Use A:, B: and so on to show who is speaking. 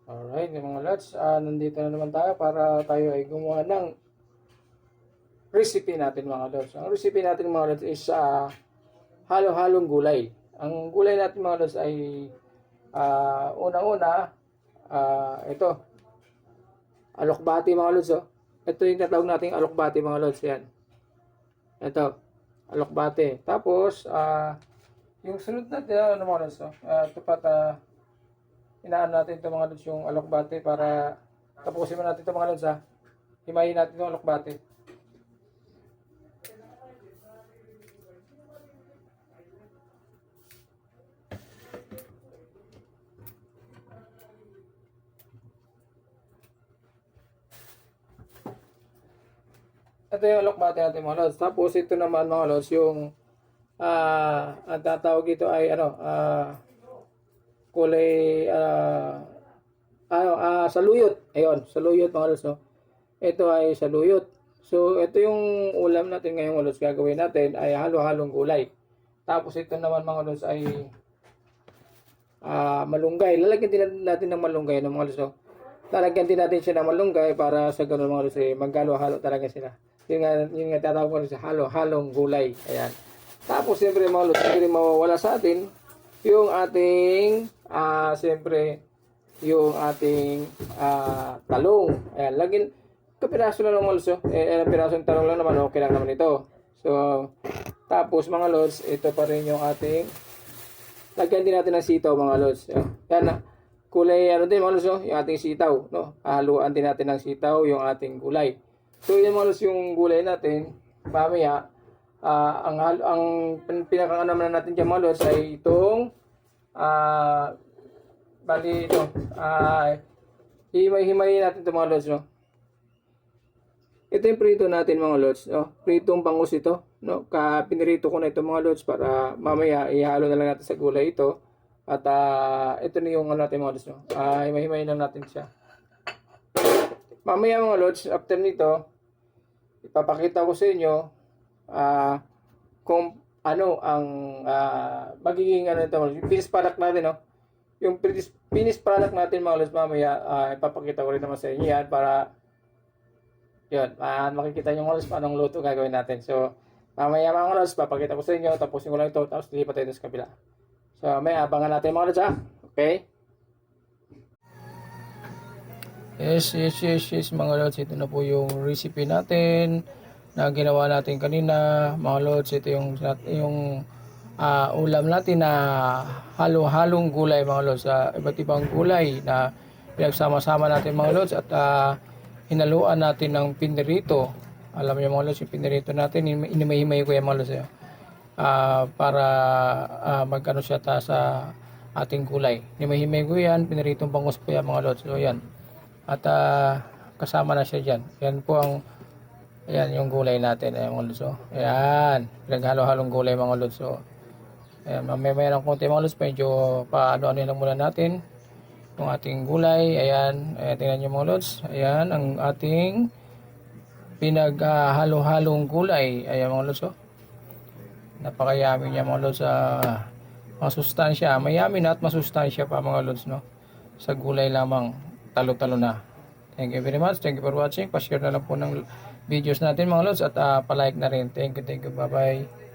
A: Alright, mga lods, nandito na naman tayo para tayo ay gumawa ng recipe natin mga lods. Ang recipe natin mga lods is halo-halong gulay. Ang gulay natin mga lods ay una-una, ito, alokbati mga lods. Oh. Ito yung tatawag nating alokbati mga lods. Yan. Ito, alokbati. Tapos, yung sunod natin, ano mga lods, ito pa, inaan natin ito mga lods yung alokbate para tapusin mo natin ito mga lods ha. Himayin natin yung alokbate. Ito yung alokbate natin mga lods. Tapos ito naman mga lods yung ang tatawag ito ay kulay saluyot. Ayun, saluyot mga lods. No? Ito ay saluyot. So, ito yung ulam natin ngayong mga lods. Gagawin natin ay halo-halong gulay. Tapos ito naman mga lods ay malunggay. Lalagyan din natin ng malunggay ng mga lods. No? Lalagyan din natin siya ng malunggay para sa ganun mga lods ay maghalo-halo talaga sila. Yung nga tatawag ko sa halo-halong gulay. Ayan. Tapos siyempre mga lods, hindi rin mawawala sa atin yung ating siyempre yung ating talong. Ayan, lagin kapiraso na lang mga lods. Pirasong talong lang naman, okay lang naman ito. So, tapos mga lods, ito pa rin yung ating lagyan din natin ng sitaw mga lods. Yan, kulay din mga lods, yung ating sitaw, no? Haluan din natin ng sitaw yung ating gulay. So, yan mga lods yung gulay natin. Mamaya, ang pinakang naman natin dyan mga lods ay itong bali ito himay-himayin natin ito mga lods, no? Ito yung prito natin mga lods, no? Pritong bangus ito, no? Pinirito ko na ito mga lods para mamaya ihalo na lang natin sa gulay ito at ito na yung natin mga lods, no? Himay-himayin lang natin siya. Mamaya mga lods, after nito ipapakita ko sa inyo kung ano ang magiging ito, yung finished product natin, no? Yung finished product natin mga lods, mamaya ipapakita ko rin naman sa inyo yan para yun, makikita nyo mga lods paano luto gagawin natin. So mamaya mga lods, papakita ko sa inyo, tapusin ko lang ito, tapos dilipat tayo sa kabila. So may abangan natin mga lods, okay? Yes mga lods, ito na po yung recipe natin na ginawa natin kanina mga lods. Ito yung ulam natin na halo-halong gulay mga lods, iba't ibang gulay na pinagsama-sama natin mga lods at hinaluan natin ng pinirito. Alam niyo mga lods, yung pinirito natin inimay-himay ko yan mga lods, para magkano siya sa ating gulay. Inimay-himay ko yan, piniritong bangus po yan mga lods. So yan, at kasama na siya dyan. Yan po ang ayan yung gulay natin. Ayan mga lods. Ayan, pinaghalo-halong gulay mga lods. Ayan, may ng konti mga lods. Medyo paano-ano lang muna natin yung ating gulay. Ayan, tingnan nyo mga lods. Ayan, ang ating pinaghalo-halong gulay. Ayan mga lods. Napakayami niya mga lods. Masustansya. Mayami na at masustansya pa mga lods, no? Sa gulay lamang. Talo-talo na. Thank you very much. Thank you for watching. Pa-share na lang po ng videos natin mga lods at pa-like na rin. Thank you. Bye-bye.